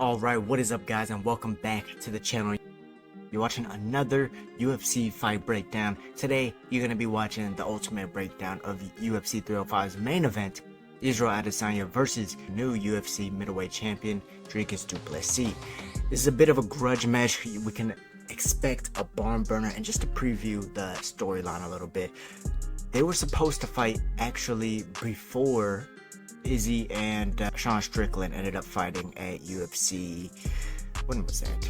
Alright, what is up guys, and welcome back to the channel. You're watching another UFC fight breakdown. Today, you're going to be watching the ultimate breakdown of UFC 305's main event, Israel Adesanya versus new UFC middleweight champion, Dricus Du Plessis. This is a bit of a grudge match. We can expect a barn burner, and just to preview the storyline a little bit, they were supposed to fight actually before Izzy and Sean Strickland ended up fighting at UFC, when was that?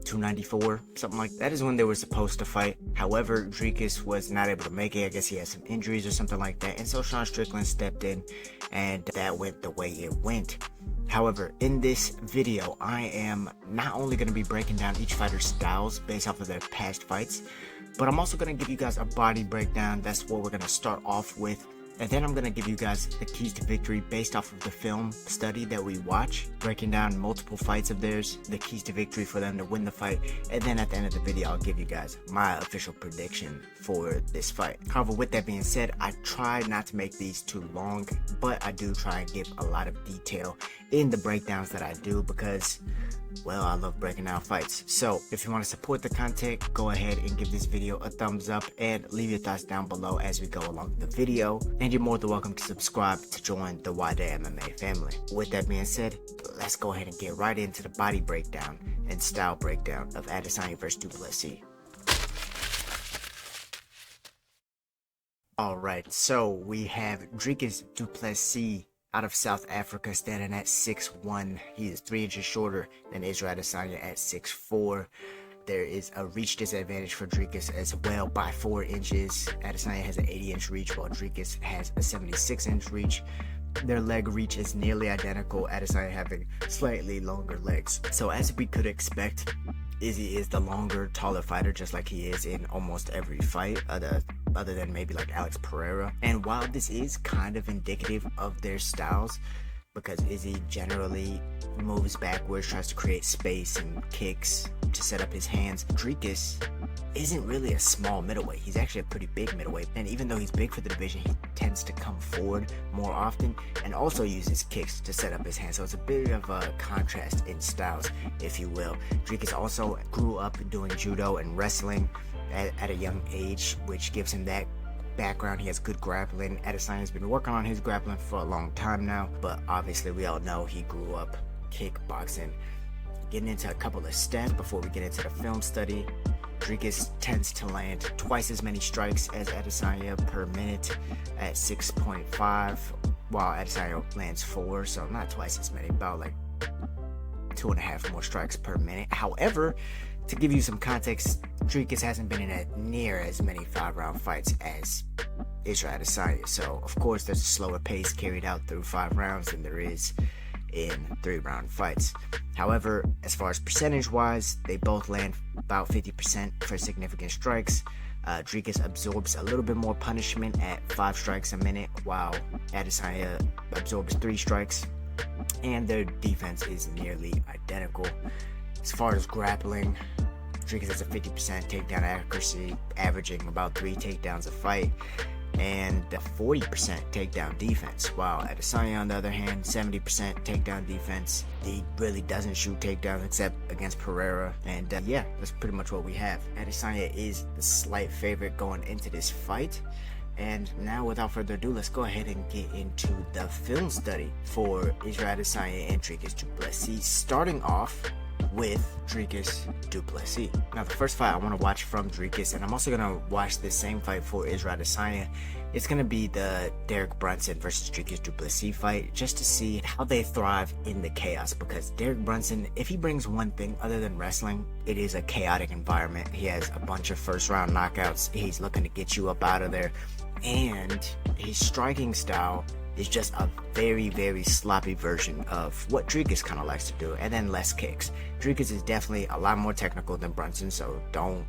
294, something like that is when they were supposed to fight. However, Dricus was not able to make it. I guess he had some injuries or something like that, and so Sean Strickland stepped in, and that went the way it went. However, in this video, I am not only going to be breaking down each fighter's styles based off of their past fights, but I'm also going to give you guys a body breakdown. That's what we're going to start off with. And then I'm going to give you guys the keys to victory based off of the film study that we watch, breaking down multiple fights of theirs, the keys to victory for them to win the fight. And then at the end of the video, I'll give you guys my official prediction for this fight. However, with that being said, I try not to make these too long, but I do try and give a lot of detail in the breakdowns that I do because, well, I love breaking down fights. So if you want to support the content, go ahead and give this video a thumbs up and leave your thoughts down below as we go along the video. And you're more than welcome to subscribe to join the Nwadei MMA family. With that being said, let's go ahead and get right into the body breakdown and style breakdown of Adesanya versus Du Plessis. Alright, so we have Dricus Du Plessis out of South Africa, standing at 6'1". He is 3 inches shorter than Israel Adesanya at 6'4". There is a reach disadvantage for Dricus as well by 4 inches. Adesanya has an 80-inch reach while Dricus has a 76-inch reach. Their leg reach is nearly identical, Adesanya having slightly longer legs. So as we could expect, Izzy is the longer, taller fighter, just like he is in almost every fight, other than maybe like Alex Pereira. And while this is kind of indicative of their styles, because Izzy generally moves backwards, tries to create space and kicks to set up his hands, Dricus isn't really a small middleweight. He's actually a pretty big middleweight, and even though he's big for the division, he tends to come forward more often and also uses kicks to set up his hands. So it's a bit of a contrast in styles, if you will. Dricus also grew up doing judo and wrestling at a young age, which gives him that background. He has good grappling. Adesanya's been working on his grappling for a long time now, but obviously we all know he grew up kickboxing. Getting into a couple of stats before we get into the film study, Dricus tends to land twice as many strikes as Adesanya per minute at 6.5, while Adesanya lands 4, so not twice as many, about like 2.5 more strikes per minute. However, to give you some context, Dricus hasn't been in near as many 5-round fights as Israel Adesanya, so of course there's a slower pace carried out through 5 rounds than there is in 3-round fights. However, as far as percentage wise, they both land about 50% for significant strikes. Dricus absorbs a little bit more punishment at 5 strikes a minute, while Adesanya absorbs 3 strikes, and their defense is nearly identical. As far as grappling, Dricus has a 50% takedown accuracy, averaging about 3 takedowns a fight, and a 40% takedown defense, while Adesanya, on the other hand, 70% takedown defense. He really doesn't shoot takedowns except against Pereira, and yeah, that's pretty much what we have. Adesanya is the slight favorite going into this fight. And now, without further ado, let's go ahead and get into the film study for Israel Adesanya and Dricus Du Plessis, starting off with Dricus Du Plessis. Now, the first fight I want to watch from Dricus, and I'm also going to watch the same fight for Israel Adesanya, it's going to be the Derek Brunson versus Dricus Du Plessis fight, just to see how they thrive in the chaos, because Derek Brunson, if he brings one thing other than wrestling, it is a chaotic environment. He has a bunch of first-round knockouts. He's looking to get you up out of there, and his striking style is just a very, very sloppy version of what Dricus kind of likes to do, and then less kicks. Dricus is definitely a lot more technical than Brunson, so don't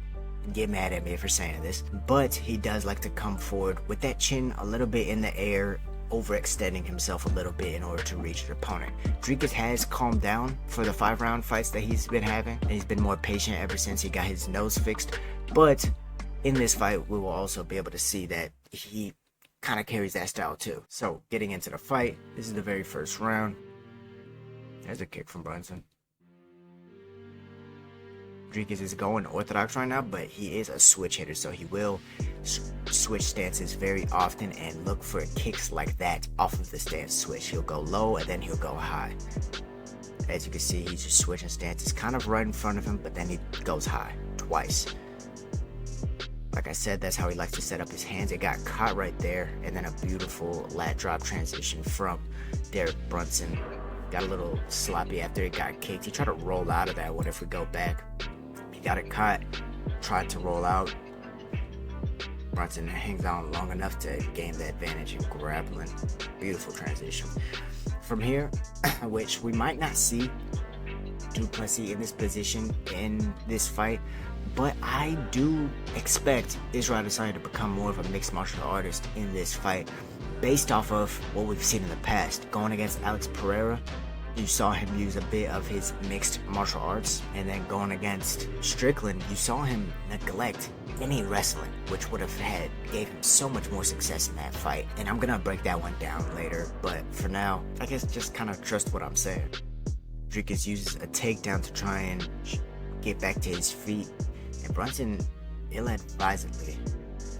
get mad at me for saying this, but he does like to come forward with that chin a little bit in the air, overextending himself a little bit in order to reach his opponent. Dricus has calmed down for the 5-round fights that he's been having, and he's been more patient ever since he got his nose fixed, but in this fight we will also be able to see that he kind of carries that style too. So getting into the fight, this is the very first round. There's a kick from Brunson. Dricus is going orthodox right now, but he is a switch hitter, so he will switch stances very often and look for kicks like that off of the stance switch. He'll go low and then he'll go high. As you can see, he's just switching stances kind of right in front of him, but then he goes high twice. Like I said, that's how he likes to set up his hands. It got caught right there, and then a beautiful lat drop transition from Derek Brunson. Got a little sloppy after it got kicked. He tried to roll out of that one if we go back. He got it caught, tried to roll out. Brunson hangs on long enough to gain the advantage in grappling. Beautiful transition. From here, which we might not see Du Plessis in this position in this fight, but I do expect Israel Adesanya to become more of a mixed martial artist in this fight based off of what we've seen in the past. Going against Alex Pereira, you saw him use a bit of his mixed martial arts, and then going against Strickland, you saw him neglect any wrestling, which would have gave him so much more success in that fight. And I'm gonna break that one down later, but for now, I guess just kind of trust what I'm saying. Dricus uses a takedown to try and get back to his feet, and Brunson ill-advisedly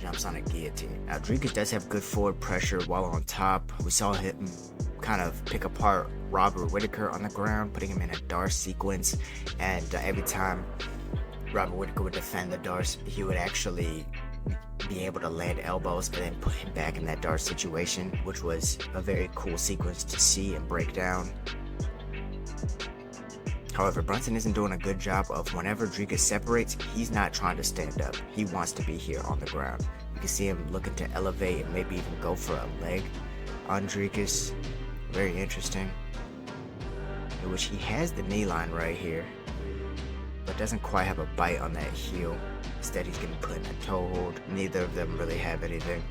jumps on a guillotine. Now Dricus does have good forward pressure while on top. We saw him kind of pick apart Robert Whitaker on the ground, putting him in a Darce sequence, and every time Robert Whitaker would defend the Darce, he would actually be able to land elbows and then put him back in that Darce situation, which was a very cool sequence to see and break down. However, Brunson isn't doing a good job of whenever Dricus separates, he's not trying to stand up. He wants to be here on the ground. You can see him looking to elevate and maybe even go for a leg on Dricus. Very interesting. In which he has the knee line right here, but doesn't quite have a bite on that heel. Instead, he's getting put in a toe hold. Neither of them really have anything.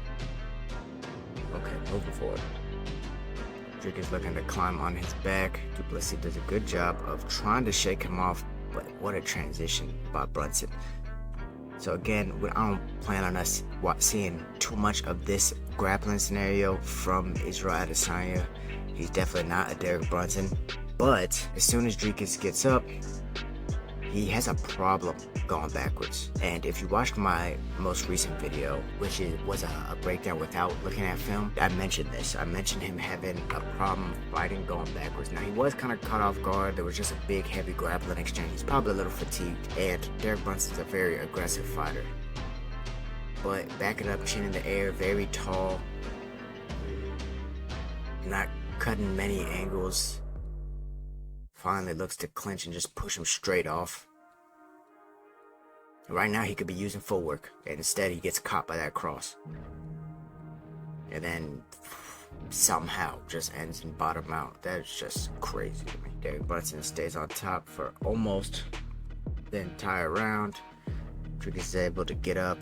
Okay, moving forward. Dricus looking to climb on his back. Du Plessis does a good job of trying to shake him off, but what a transition by Brunson. So again, I don't plan on us seeing too much of this grappling scenario from Israel Adesanya. He's definitely not a Derek Brunson, but as soon as Dricus gets up, he has a problem going backwards. And if you watched my most recent video, which was a breakdown without looking at film, I mentioned this. I mentioned him having a problem fighting going backwards. Now, he was kind of caught off guard. There was just a big, heavy grappling exchange. He's probably a little fatigued, and Derek Brunson's a very aggressive fighter. But backing up, chin in the air, very tall, not cutting many angles. Finally looks to clinch and just push him straight off. Right now he could be using footwork, and instead he gets caught by that cross. And then somehow just ends in bottom out. That's just crazy to me. Derek Brunson stays on top for almost the entire round. Dricus is able to get up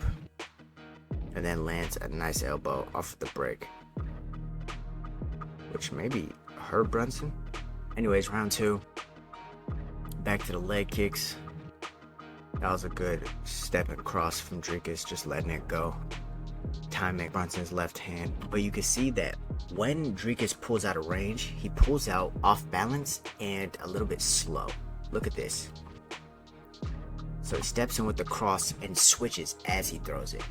and then lands a nice elbow off the break, which maybe hurt Brunson. Anyways, round two. Back to the leg kicks. That was a good step and cross from Dricus, just letting it go. Timing Brunson's left hand. But you can see that when Dricus pulls out of range, he pulls out off balance and a little bit slow. Look at this. So he steps in with the cross and switches as he throws it.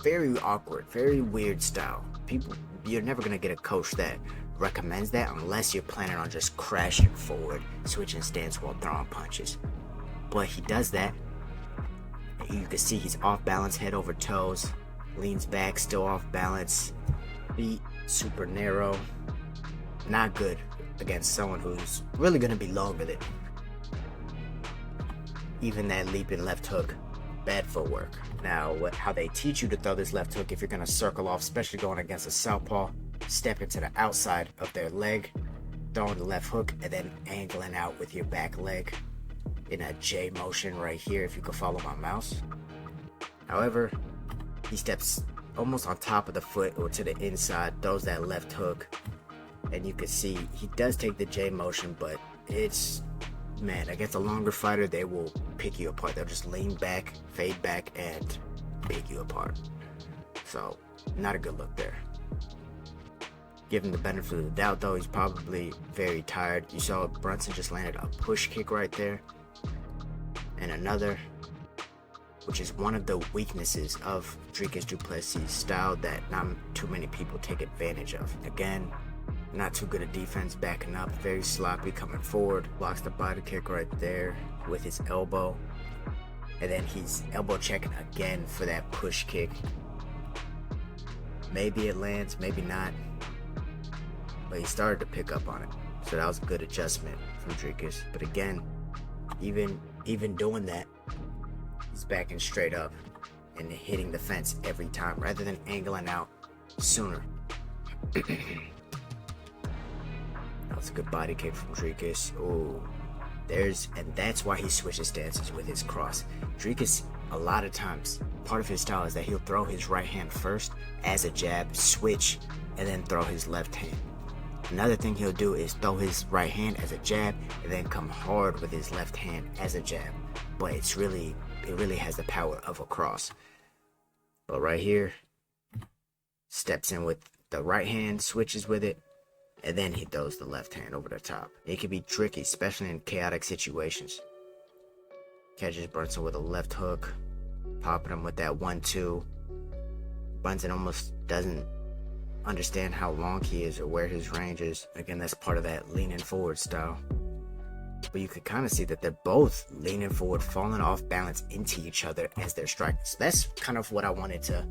Very awkward, very weird style. You're never going to get a coach that recommends that unless you're planning on just crashing forward, switching stance while throwing punches. But he does that. You can see he's off balance, head over toes, leans back, still off balance, feet super narrow. Not good against someone who's really going to be longer than him. Even that leaping left hook, bad footwork. Now, how they teach you to throw this left hook, if you're going to circle off, especially going against a southpaw, step into the outside of their leg, throwing the left hook, and then angling out with your back leg in a J motion right here, if you could follow my mouse. However, he steps almost on top of the foot or to the inside, throws that left hook, and you can see he does take the J motion, but it's, man, against a longer fighter, they will pick you apart. They'll just lean back, fade back, and pick you apart. So, not a good look there. Give him the benefit of the doubt, though. He's probably very tired. You saw Brunson just landed a push kick right there. and another, which is one of the weaknesses of Dricus Du Plessis' style that not too many people take advantage of. Again, not too good at defense, backing up, very sloppy, coming forward, blocks the body kick right there with his elbow, and then he's elbow checking again for that push kick. Maybe it lands, maybe not, but he started to pick up on it, so that was a good adjustment from Dricus. But again, even doing that, he's backing straight up and hitting the fence every time rather than angling out sooner. That was a good body kick from Dricus. Oh, and that's why he switches stances with his cross. Dricus, a lot of times, part of his style is that he'll throw his right hand first as a jab, switch, and then throw his left hand. Another thing he'll do is throw his right hand as a jab and then come hard with his left hand as a jab. But it really has the power of a cross. But right here, steps in with the right hand, switches with it, and then he throws the left hand over the top. It can be tricky, especially in chaotic situations. Catches Brunson with a left hook, popping him with that 1-2. Brunson almost doesn't understand how long he is or where his range is. Again, that's part of that leaning forward style. But you can kind of see that they're both leaning forward, falling off balance into each other as they're striking. So that's kind of what I wanted to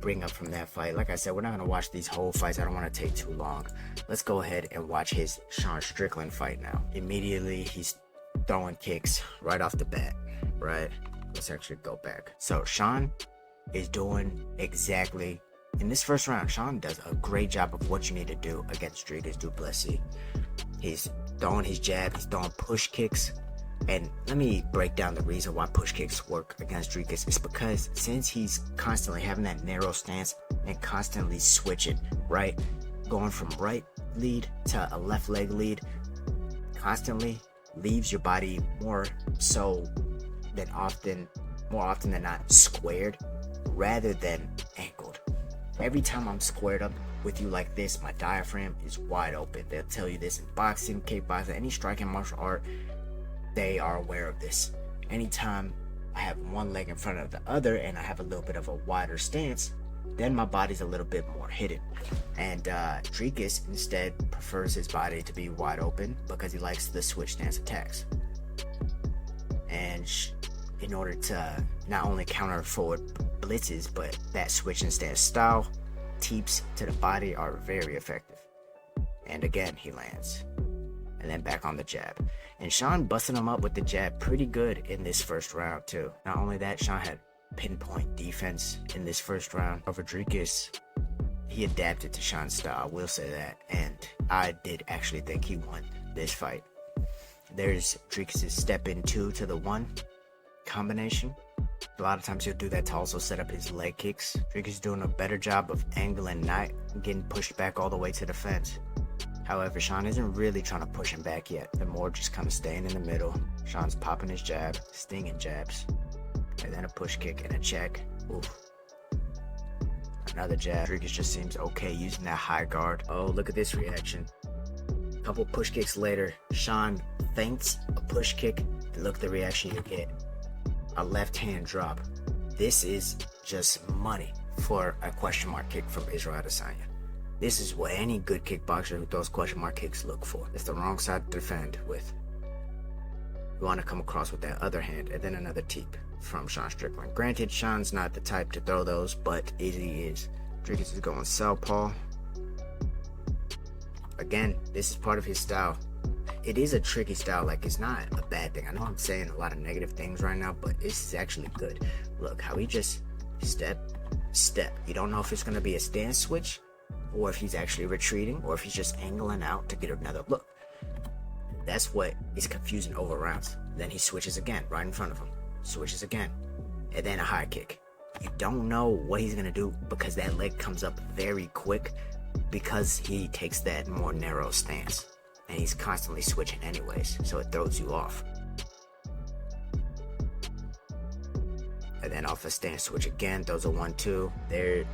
bring up from that fight. Like I said, we're not going to watch these whole fights. I don't want to take too long. Let's go ahead and watch his Sean Strickland fight now. Immediately, he's throwing kicks right off the bat, right? Let's actually go back. So Sean is doing exactly, in this first round, Sean does a great job of what you need to do against Dricus Du Plessis. He's throwing his jab, he's throwing push kicks. And let me break down the reason why push kicks work against Dricus. It's because since he's constantly having that narrow stance and constantly switching, right? Going from right lead to a left leg lead constantly leaves your body more often than not squared rather than angled. Every time I'm squared up with you like this, my diaphragm is wide open. They'll tell you this in boxing, kickboxing, any striking martial art. They are aware of this. Anytime I have one leg in front of the other and I have a little bit of a wider stance, then my body's a little bit more hidden. And Dricus instead prefers his body to be wide open because he likes the switch stance attacks. And in order to not only counter forward blitzes, but that switch and stance style, teeps to the body are very effective. And again, he lands. And then back on the jab. And Sean busting him up with the jab pretty good in this first round too. Not only that, Sean had pinpoint defense in this first round. Over Dricus, he adapted to Sean's style, I will say that. And I did actually think he won this fight. There's Dricus' step in 2 to the 1 combination. A lot of times he'll do that to also set up his leg kicks. Dricus is doing a better job of angling, not getting pushed back all the way to the fence. However, Sean isn't really trying to push him back yet. They're more just kind of staying in the middle. Sean's popping his jab, stinging jabs, and then a push kick and a check. Oof. Another jab. Dricus just seems okay using that high guard. Oh, look at this reaction. A couple push kicks later, Sean feints a push kick. And look at the reaction you get. A left hand drop. This is just money for a question mark kick from Israel Adesanya. This is what any good kickboxer who throws question mark kicks look for. It's the wrong side to defend with. You want to come across with that other hand and then another teep from Sean Strickland. Granted, Sean's not the type to throw those, but he is. Dricus is going southpaw. Again, this is part of his style. It is a tricky style, like it's not a bad thing. I know I'm saying a lot of negative things right now, but this is actually good. Look, how he just step. You don't know if it's going to be a stance switch, or if he's actually retreating, or if he's just angling out to get another look. That's what is confusing over rounds. Then he switches again, right in front of him. Switches again. And then a high kick. You don't know what he's going to do because that leg comes up very quick because he takes that more narrow stance. And he's constantly switching anyways, so it throws you off. And then off a stance switch again, throws a 1-2.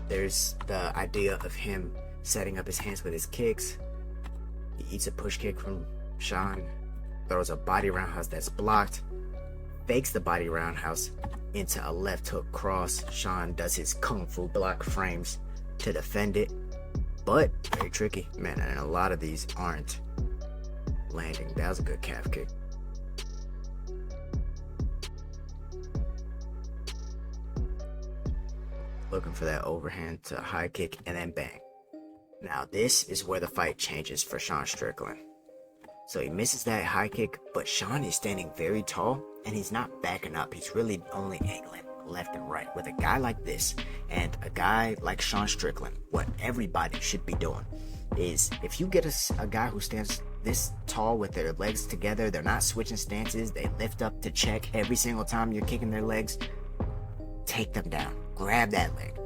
There's the idea of him setting up his hands with his kicks. He eats a push kick from Sean, throws a body roundhouse that's blocked, fakes the body roundhouse into a left hook cross. Sean does his kung fu block frames to defend it, but very tricky, man, and a lot of these aren't landing. That was a good calf kick. Looking for that overhand to high kick and then bang. Now this is where the fight changes for Sean Strickland. So he misses that high kick, but Sean is standing very tall and he's not backing up. He's really only angling left and right. With a guy like this and a guy like Sean Strickland, what everybody should be doing is, if you get a guy who stands this tall with their legs together, they're not switching stances, they lift up to check every single time you're kicking their legs, take them down, grab that leg.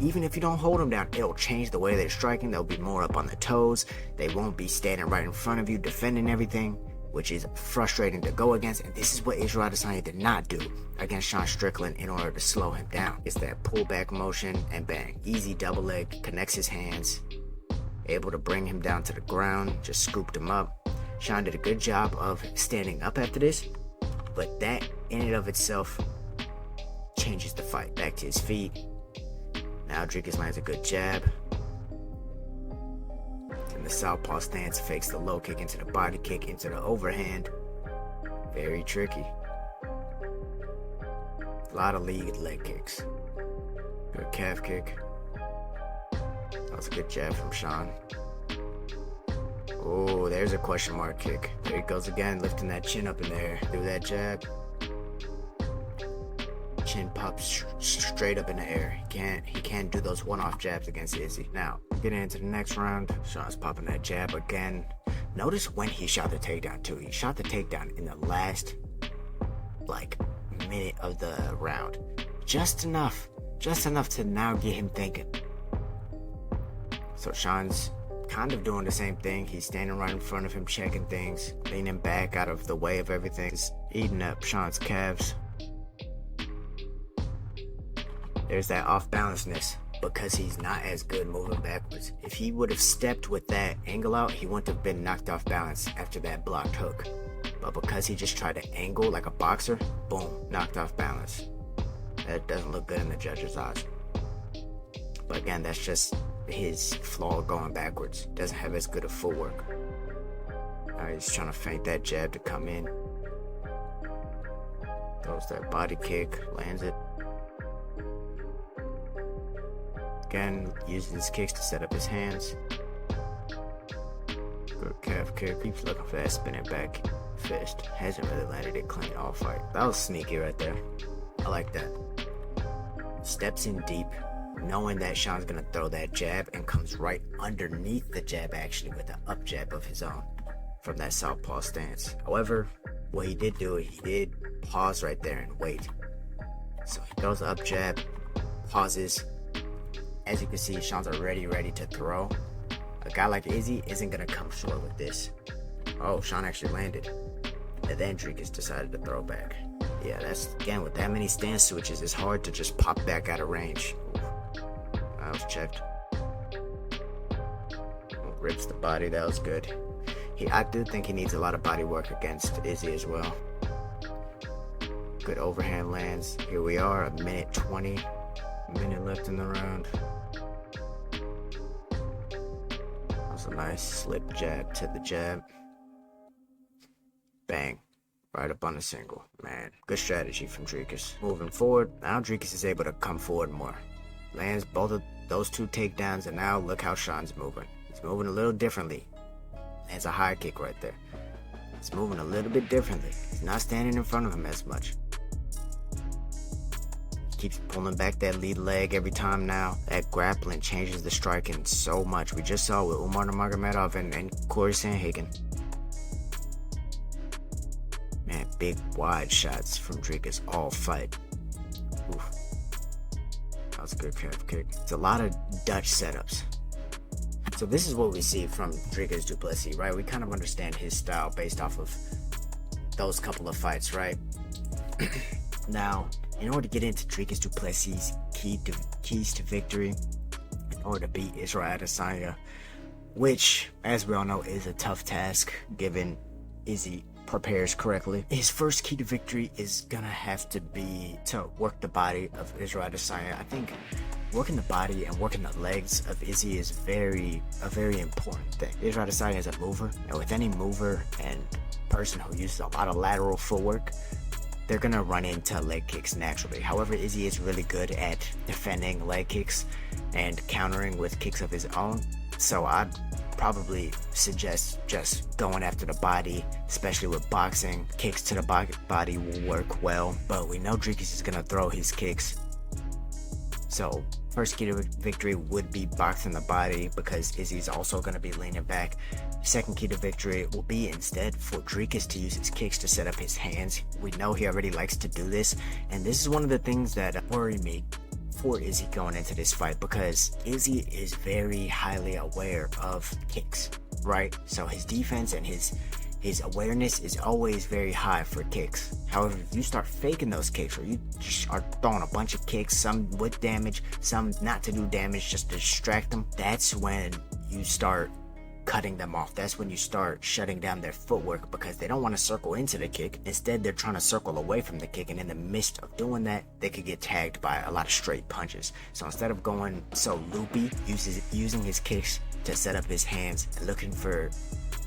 Even if you don't hold them down, it'll change the way they're striking. They'll be more up on the toes. They won't be standing right in front of you defending everything, which is frustrating to go against. And this is what Israel Adesanya did not do against Sean Strickland in order to slow him down. It's that pullback motion and bang. Easy double leg, connects his hands, able to bring him down to the ground, just scooped him up. Sean did a good job of standing up after this, but that in and of itself changes the fight. Back to his feet. Now Dricus lands a good jab. In the southpaw stance, fakes the low kick into the body kick into the overhand. Very tricky. A lot of lead leg kicks. Good calf kick. That was a good jab from Sean. Oh, there's a question mark kick. There he goes again, lifting that chin up in there. Do that jab. Chin pops straight up in the air. He can't do those one-off jabs against Izzy. Now, getting into the next round, Sean's popping that jab again. Notice when he shot the takedown too. He shot the takedown in the last, minute of the round. Just enough to now get him thinking. So Sean's kind of doing the same thing. He's standing right in front of him, checking things, leaning back out of the way of everything. He's eating up Sean's calves. There's that off-balanceness because he's not as good moving backwards. If he would have stepped with that angle out, he wouldn't have been knocked off balance after that blocked hook. But because he just tried to angle like a boxer, boom, knocked off balance. That doesn't look good in the judge's eyes. But again, that's just his flaw going backwards. Doesn't have as good of footwork. He's trying to feint that jab to come in. Throws that body kick, lands it. Again, uses his kicks to set up his hands. Good calf kick. Keeps looking for that spinning back fist. Hasn't really landed it clean all fight. That was sneaky right there. I like that. Steps in deep, knowing that Sean's gonna throw that jab, and comes right underneath the jab actually with an up jab of his own from that southpaw stance. However, what he did do, he did pause right there and wait. So he throws the up jab, pauses. As you can see, Sean's already ready to throw. A guy like Izzy isn't going to come short with this. Oh, Sean actually landed. And then Dricus decided to throw back. Yeah, that's, again, with that many stance switches, it's hard to just pop back out of range. That was checked. Rips the body, that was good. I do think he needs a lot of body work against Izzy as well. Good overhand lands. Here we are, a minute 20. Minute left in the round. That was a nice slip jab to the jab. Bang. Right up on the single. Man, good strategy from Dricus. Moving forward, now Dricus is able to come forward more. Lands both of those two takedowns, and now look how Sean's moving. He's moving a little differently. Lands a high kick right there. He's moving a little bit differently. He's not standing in front of him as much. Keeps pulling back that lead leg every time now. That grappling changes the striking so much. We just saw with Umar Nurmagomedov and Corey Sandhagen. Man, big wide shots from Dricus all fight. Oof. That was a good calf kick. It's a lot of Dutch setups. So this is what we see from Dricus Du Plessis, right? We kind of understand his style based off of those couple of fights, right? Now, in order to get into Dricus Du Plessis' keys to victory, in order to beat Israel Adesanya, which, as we all know, is a tough task given Izzy prepares correctly. His first key to victory is gonna have to be to work the body of Israel Adesanya. I think working the body and working the legs of Izzy is a very important thing. Israel Adesanya is a mover, and with any mover and person who uses a lot of lateral footwork, they're gonna run into leg kicks naturally. However, Izzy is really good at defending leg kicks and countering with kicks of his own. So I'd probably suggest just going after the body, especially with boxing. Kicks to the body will work well, but we know Dricus is gonna throw his kicks. So first key to victory would be boxing the body, because Izzy's also going to be leaning back. Second key to victory will be instead for Dricus to use his kicks to set up his hands. We know he already likes to do this, and this is one of the things that worry me for Izzy going into this fight, because Izzy is very highly aware of kicks, right? So his defense and his awareness is always very high for kicks. However, if you start faking those kicks, or you just are throwing a bunch of kicks, some with damage, some not to do damage, just to distract them, that's when you start cutting them off. That's when you start shutting down their footwork, because they don't want to circle into the kick. Instead, they're trying to circle away from the kick, and in the midst of doing that, they could get tagged by a lot of straight punches. So instead of going so loopy, using his kicks to set up his hands and looking for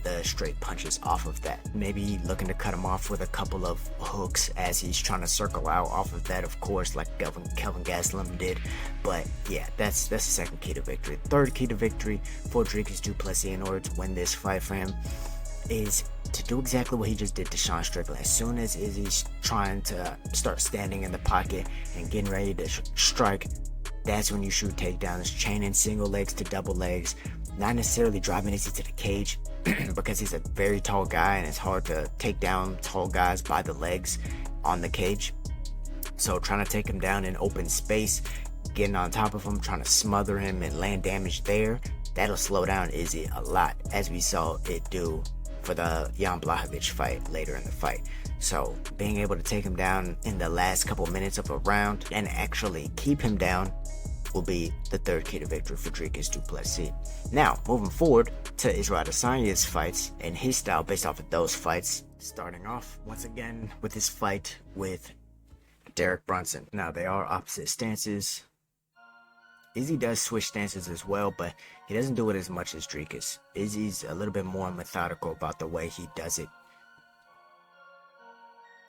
the straight punches off of that. Maybe looking to cut him off with a couple of hooks as he's trying to circle out off of that, of course, like Kelvin Gastelum did. But yeah, that's the second key to victory. Third key to victory for Dricus Du Plessis in order to win this fight for him is to do exactly what he just did to Sean Strickland. As soon as Izzy's trying to start standing in the pocket and getting ready to strike, that's when you shoot takedowns, chaining single legs to double legs, not necessarily driving Izzy to the cage, because he's a very tall guy and it's hard to take down tall guys by the legs on the cage. So trying to take him down in open space, getting on top of him, trying to smother him and land damage there, that'll slow down Izzy a lot, as we saw it do for the Jan Blachowicz fight later in the fight. So being able to take him down in the last couple minutes of a round and actually keep him down will be the third key to victory for Dricus Du Plessis. Now, moving forward to Israel Adesanya's fights and his style based off of those fights, starting off once again with his fight with Derek Brunson. Now, they are opposite stances. Izzy does switch stances as well, but he doesn't do it as much as Dricus. Izzy's a little bit more methodical about the way he does it.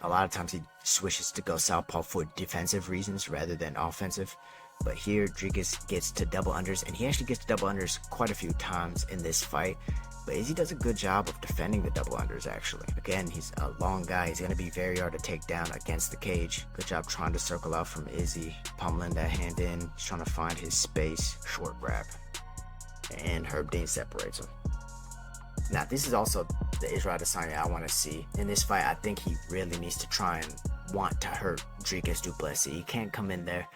A lot of times he switches to go southpaw for defensive reasons rather than offensive. But here, Dricus gets to double unders, and he actually gets to double unders quite a few times in this fight. But Izzy does a good job of defending the double unders, actually. Again, he's a long guy. He's going to be very hard to take down against the cage. Good job trying to circle out from Izzy, pummeling that hand in. He's trying to find his space. Short wrap. And Herb Dean separates him. Now, this is also the Israel Adesanya I want to see. In this fight, I think he really needs to try and want to hurt Dricus Du Plessis. He can't come in there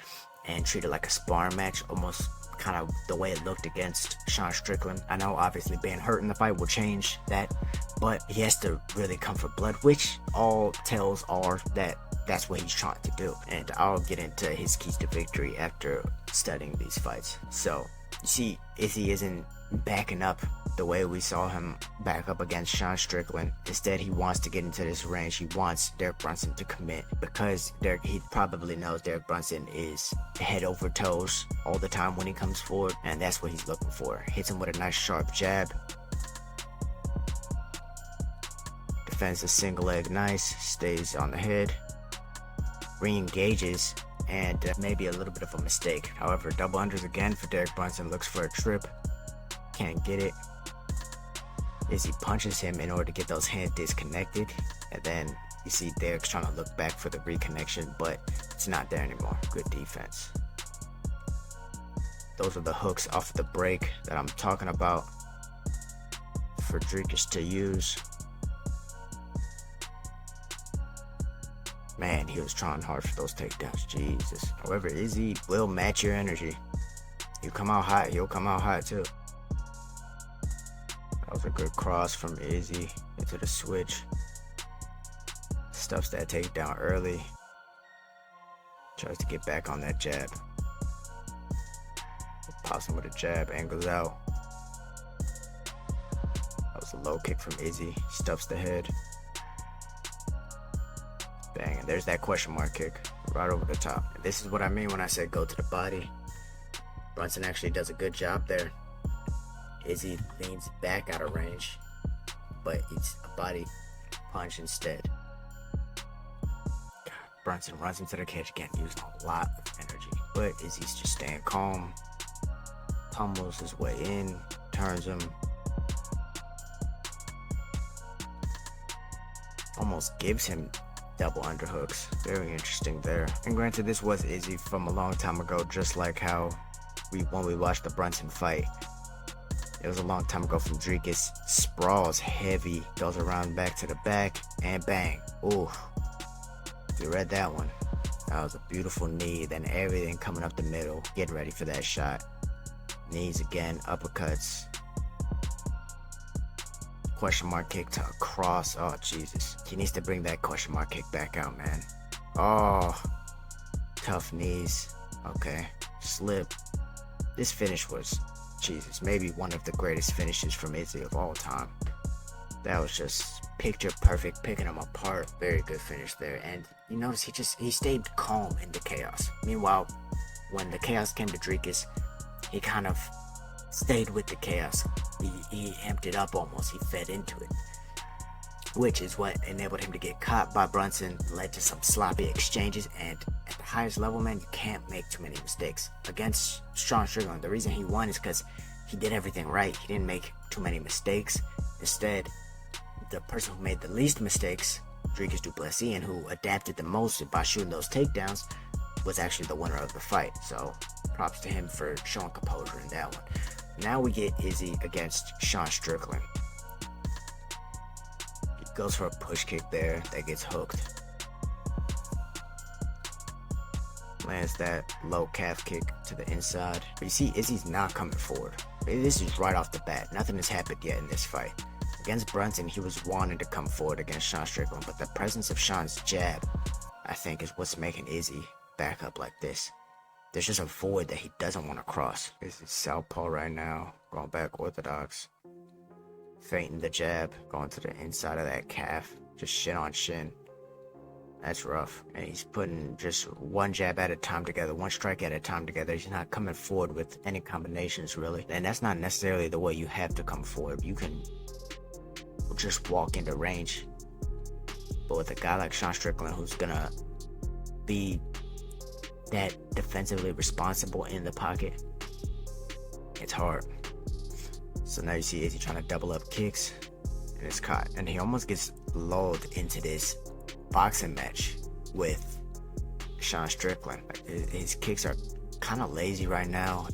and treat it like a sparring match, almost kind of the way it looked against Sean Strickland. I know obviously being hurt in the fight will change that, but he has to really come for blood, which all tells are that that's what he's trying to do. And I'll get into his keys to victory after studying these fights. So you see, Izzy isn't backing up the way we saw him back up against Sean Strickland. Instead, he wants to get into this range. He wants Derek Brunson to commit, because he probably knows Derek Brunson is head over toes all the time when he comes forward, and that's what he's looking for. Hits him with a nice sharp jab. Defends the single leg nice, stays on the head, re-engages, and maybe a little bit of a mistake. However, double unders again for Derek Brunson, looks for a trip, can't get it. Izzy punches him in order to get those hands disconnected, and then you see Derek's trying to look back for the reconnection, but it's not there anymore. Good defense. Those are the hooks off the break that I'm talking about for Dricus to use. Man, he was trying hard for those takedowns. Jesus. However, Izzy will match your energy. You come out hot, he'll come out hot too. That was a good cross from Izzy into the switch. Stuffs that takedown early. Tries to get back on that jab. Pops him with a jab, angles out. That was a low kick from Izzy. Stuffs the head. Bang, and there's that question mark kick right over the top. And this is what I mean when I said go to the body. Brunson actually does a good job there. Izzy leans back out of range, but it's a body punch instead. Brunson runs into the cage again, using a lot of energy, but Izzy's just staying calm, pummels his way in, turns him, almost gives him double underhooks. Very interesting there. And granted, this was Izzy from a long time ago, just like how when we watched the Brunson fight. It was a long time ago from Dricus. Sprawls heavy, goes around back to the back, and bang. Ooh, you read that one. That was a beautiful knee, then everything coming up the middle, getting ready for that shot. Knees again, uppercuts. Question mark kick to a cross. Oh, Jesus. He needs to bring that question mark kick back out, man. Oh, tough knees. Okay, slip. This finish was, Jesus, maybe one of the greatest finishes from Izzy of all time. That was just picture perfect, picking him apart. Very good finish there. And you notice he stayed calm in the chaos. Meanwhile, when the chaos came to Dricus, he kind of stayed with the chaos. He amped it up almost. He fed into it, which is what enabled him to get caught by Brunson, led to some sloppy exchanges. And at the highest level, man, you can't make too many mistakes. Against Sean Strickland, the reason he won is because he did everything right. He didn't make too many mistakes. Instead, the person who made the least mistakes, Dricus Du Plessis, and who adapted the most by shooting those takedowns, was actually the winner of the fight. So props to him for showing composure in that one. Now we get Izzy against Sean Strickland. He goes for a push kick there that gets hooked. Lands that low calf kick to the inside. But you see, Izzy's not coming forward. This is right off the bat. Nothing has happened yet in this fight. Against Brunson, he was wanting to come forward against Sean Strickland, but the presence of Sean's jab, I think, is what's making Izzy back up like this. There's just a void that he doesn't want to cross. Izzy's southpaw right now, going back orthodox. Feinting the jab, going to the inside of that calf, just shin on shin. That's rough. And he's putting just one jab at a time together, one strike at a time together. He's not coming forward with any combinations, really. And that's not necessarily the way you have to come forward. You can just walk into range. But with a guy like Sean Strickland, who's gonna be that defensively responsible in the pocket, it's hard. So now you see Izzy trying to double up kicks, and it's caught. And he almost gets lulled into this boxing match with Sean Strickland. His kicks are kind of lazy right now.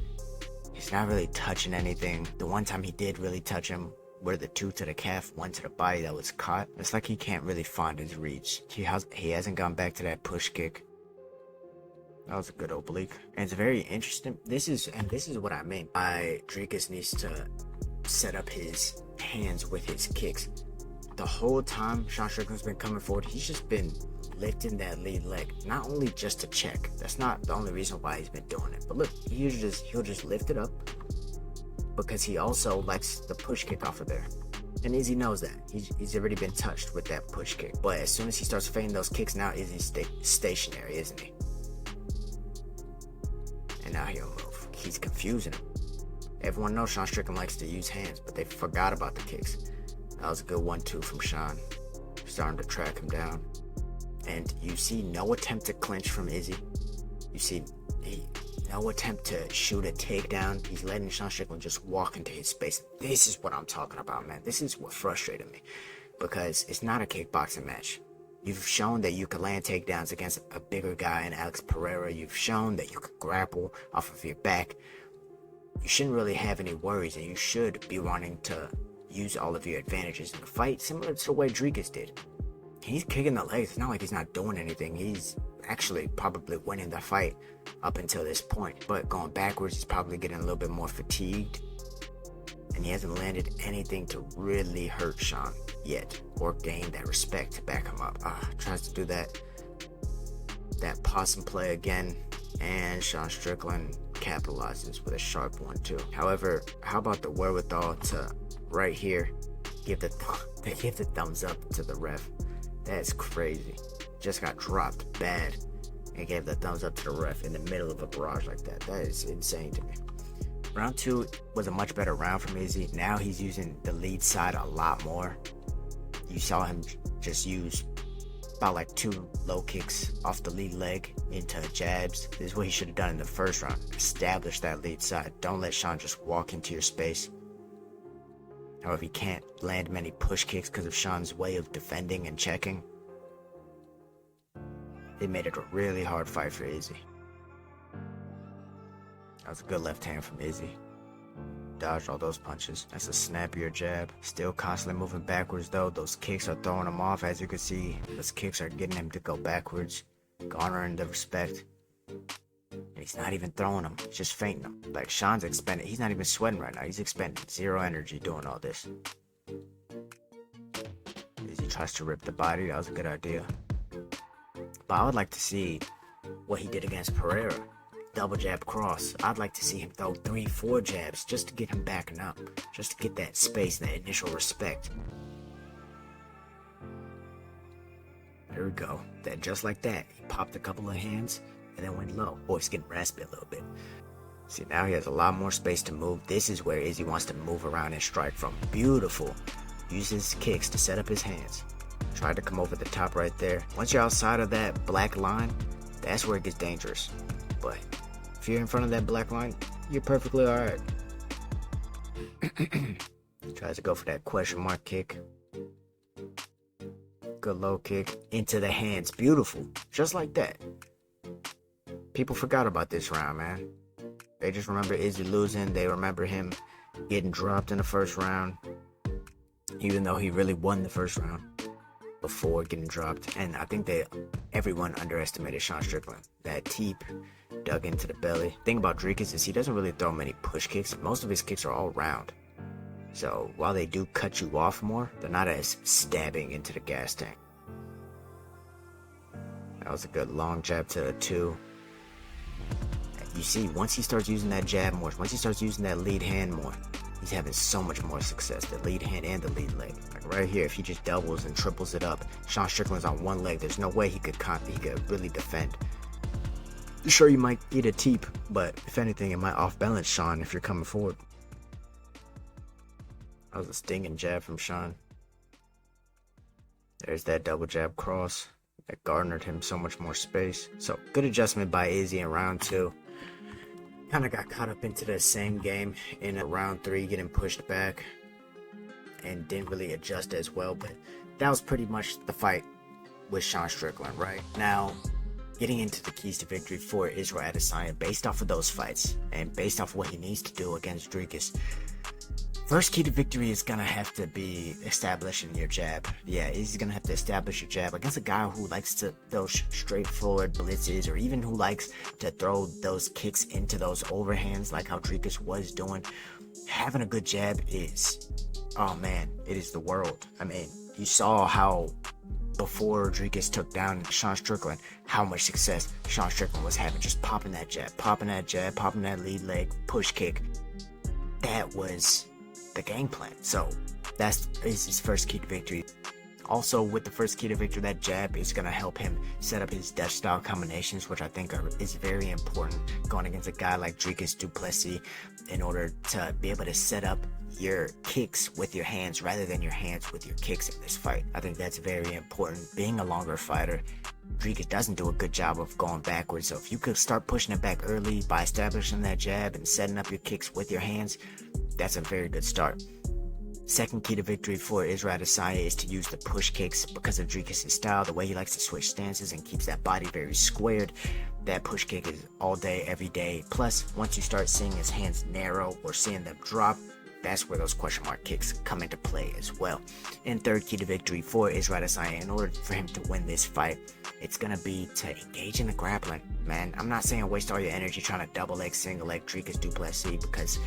He's not really touching anything. The one time he did really touch him were the two to the calf, one to the body that was caught. It's like he can't really find his reach. He hasn't gone back to that push kick. That was a good oblique. And it's very interesting. This is what I mean by Dricus needs to set up his hands with his kicks. The whole time Sean Strickland's been coming forward, he's just been lifting that lead leg, not only just to check. That's not the only reason why he's been doing it. But look, he'll just lift it up because he also likes the push kick off of there. And Izzy knows that. He's already been touched with that push kick. But as soon as he starts fading those kicks, now Izzy's stationary, isn't he? And now he'll move. He's confusing him. Everyone knows Sean Strickland likes to use hands, but they forgot about the kicks. That was a good 1-2 from Sean. Starting to track him down. And you see no attempt to clinch from Izzy. You see no attempt to shoot a takedown. He's letting Sean Strickland just walk into his space. This is what I'm talking about, man. This is what frustrated me. Because it's not a kickboxing match. You've shown that you can land takedowns against a bigger guy in Alex Pereira. You've shown that you can grapple off of your back. You shouldn't really have any worries, and you should be wanting to use all of your advantages in the fight, similar to the way Dricus did. He's kicking the legs. It's not like he's not doing anything. He's actually probably winning the fight up until this point. But going backwards, he's probably getting a little bit more fatigued. And he hasn't landed anything to really hurt Sean yet, or gain that respect to back him up. Tries to do that possum play again, and Sean Strickland capitalizes with a sharp 1-2. However, how about the wherewithal to right here give the thumbs up to the ref? That's crazy. just got dropped bad and gave the thumbs up to the ref in the middle of a barrage like that. That is insane to me. Round 2 was a much better round from Izzy. Now he's using the lead side a lot more. You saw him just use about like 2 low kicks off the lead leg into jabs. This is what he should have done in the first round. Establish that lead side. Don't let Sean just walk into your space. However, he can't land many push kicks because of Sean's way of defending and checking. It made it a really hard fight for Izzy. That was a good left hand from Izzy. Dodged all those punches. That's a snappier jab. Still constantly moving backwards though. Those kicks are throwing him off. As you can see, those kicks are getting him to go backwards, garnering the respect. And he's not even throwing them. He's just feinting them. Like Sean's expending. He's not even sweating right now. He's expending zero energy doing all this. Izzy tries to rip the body. That was a good idea. But I would like to see what he did against Pereira. Double jab cross. I'd like to see him throw 3-4 jabs just to get him backing up. Just to get that space, that initial respect. There we go. That just like that. He popped a couple of hands and then went low. Oh, he's getting raspy a little bit. See, now he has a lot more space to move. This is where Izzy wants to move around and strike from. Beautiful. Uses kicks to set up his hands. Tried to come over the top right there. Once you're outside of that black line, that's where it gets dangerous. But if you're in front of that black line, you're perfectly alright. Tries to go for that question mark kick. Good low kick into the hands. Beautiful. Just like that. People forgot about this round, man. They just remember Izzy losing. They remember him getting dropped in the first round. Even though he really won the first round before getting dropped. And I think everyone underestimated Sean Strickland. That teep dug into the belly. Thing about Dricus is he doesn't really throw many push kicks. Most of his kicks are all round. So while they do cut you off more, they're not as stabbing into the gas tank. That was a good long jab to the 2. You see, once he starts using that jab more, once he starts using that lead hand more, he's having so much more success. The lead hand and the lead leg. Like right here, if he just doubles and triples it up, Sean Strickland's on one leg. There's no way he could really defend. Sure, you might get a teep, but if anything, it might off-balance Sean if you're coming forward. That was a stinging jab from Sean. There's that double jab cross that garnered him so much more space. So, good adjustment by Izzy in round 2. Kind of got caught up into the same game in round 3, getting pushed back. And didn't really adjust as well, but that was pretty much the fight with Sean Strickland, right? Now, getting into the keys to victory for Israel Adesanya based off of those fights and based off of what he needs to do against Dricus. First key to victory is gonna have to be establishing your jab. Yeah, he's gonna have to establish your jab against a guy who likes to throw straightforward blitzes, or even who likes to throw those kicks into those overhands like how Dricus was doing. Having a good jab is, oh man, it is the world. I mean, you saw how before Dricus took down Sean Strickland, how much success Sean Strickland was having, just popping that jab, popping that lead leg, push kick. That was the game plan. So that's his first key to victory. Also, with the first key to victory, that jab is going to help him set up his Dutch style combinations, which I think is very important going against a guy like Dricus Du Plessis, in order to be able to set up your kicks with your hands rather than your hands with your kicks in this fight. I think that's very important. Being a longer fighter, Dricus doesn't do a good job of going backwards, so if you could start pushing it back early by establishing that jab and setting up your kicks with your hands, that's a very good start. Second key to victory for Israel Adesanya is to use the push kicks because of Dricus' style, the way he likes to switch stances and keeps that body very squared. That push kick is all day, every day. Plus, once you start seeing his hands narrow or seeing them drop, that's where those question mark kicks come into play as well. And third key to victory for Israel Adesanya, in order for him to win this fight, it's going to be to engage in the grappling. Man, I'm not saying waste all your energy trying to double leg, single leg Dricus Du Plessis, because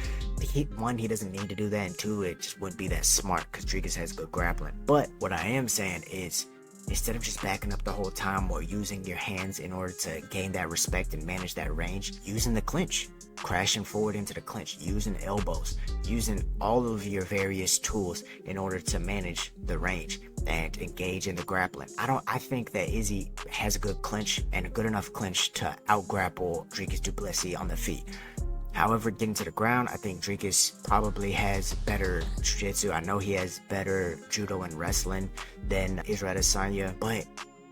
one, he doesn't need to do that, and two, it just wouldn't be that smart because Dricus has good grappling. But what I am saying is instead of just backing up the whole time or using your hands in order to gain that respect and manage that range, using the clinch, crashing forward into the clinch, using elbows, using all of your various tools in order to manage the range and engage in the grappling. I think that Izzy has a good clinch and a good enough clinch to out-grapple Dricus Du Plessis on the feet. However, getting to the ground, I think Dricus probably has better jiu-jitsu. I know he has better judo and wrestling than Israel Adesanya, but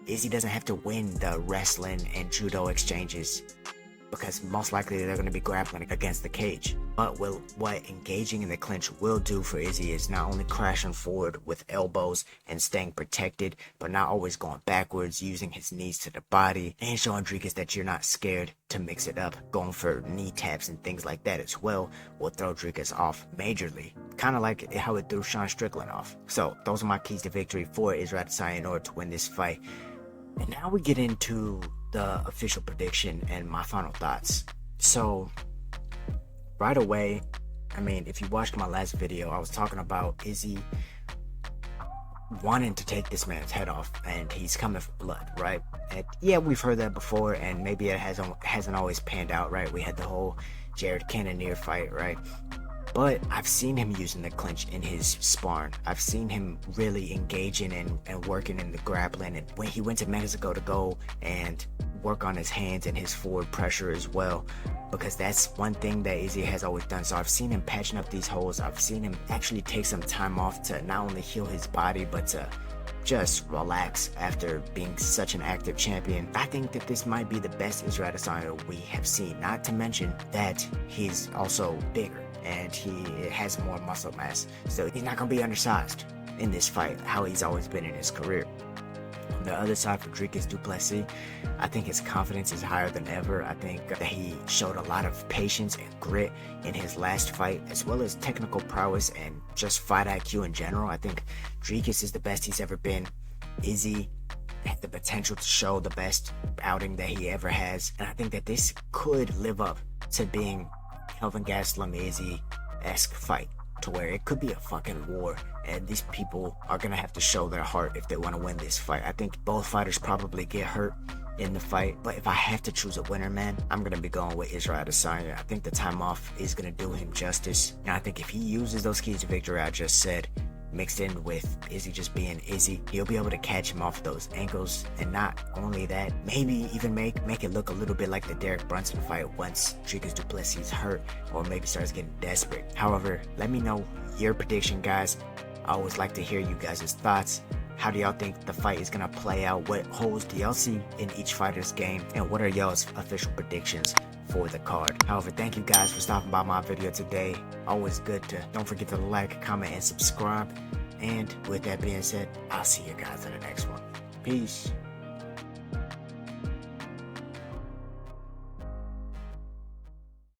Izzy doesn't have to win the wrestling and judo exchanges, because most likely they're going to be grappling against the cage. But what engaging in the clinch will do for Izzy is not only crashing forward with elbows and staying protected, but not always going backwards, using his knees to the body, and showing Dricus that you're not scared to mix it up. Going for knee taps and things like that as well will throw Dricus off majorly. Kind of like how it threw Strickland off. So those are my keys to victory for Israel Adesanya in order to win this fight. And now we get into the official prediction and my final thoughts. So right away, I mean, if you watched my last video, I was talking about Izzy wanting to take this man's head off, and he's coming for blood, right? And yeah, we've heard that before, and maybe it hasn't always panned out, right? We had the whole Jared Cannonier fight, right? But I've seen him using the clinch in his sparring. I've seen him really engaging and working in the grappling. And when he went to Mexico to go and work on his hands and his forward pressure as well, because that's one thing that Izzy has always done. So I've seen him patching up these holes. I've seen him actually take some time off to not only heal his body, but to just relax after being such an active champion. I think that this might be the best Israel Adesanya we have seen. Not to mention that he's also bigger and he has more muscle mass, so he's not gonna be undersized in this fight how he's always been in his career. On the other side for Dricus Du Plessis, I think his confidence is higher than ever. I think that he showed a lot of patience and grit in his last fight, as well as technical prowess and just fight IQ in general. I think Dricus is the best he's ever been. Izzy had the potential to show the best outing that he ever has, and I think that this could live up to being Kelvin Gastelum Izzy-esque fight, to where it could be a fucking war, and these people are gonna have to show their heart if they want to win this fight. I think both fighters probably get hurt in the fight, but if I have to choose a winner, man, I'm gonna be going with Israel Adesanya. I think the time off is gonna do him justice, and I think if he uses those keys to victory I just said, mixed in with Izzy just being Izzy, he'll be able to catch him off those ankles. And not only that, maybe even make it look a little bit like the Derek Brunson fight once Dricus Du Plessis hurt or maybe starts getting desperate. However, let me know your prediction, guys. I always like to hear you guys' thoughts. How do y'all think the fight is gonna play out? What holes do y'all see in each fighter's game? And what are y'all's official predictions for the card? However, thank you guys for stopping by my video today. Always good to, don't forget to like, comment, and subscribe. And with that being said, I'll see you guys in the next one. Peace.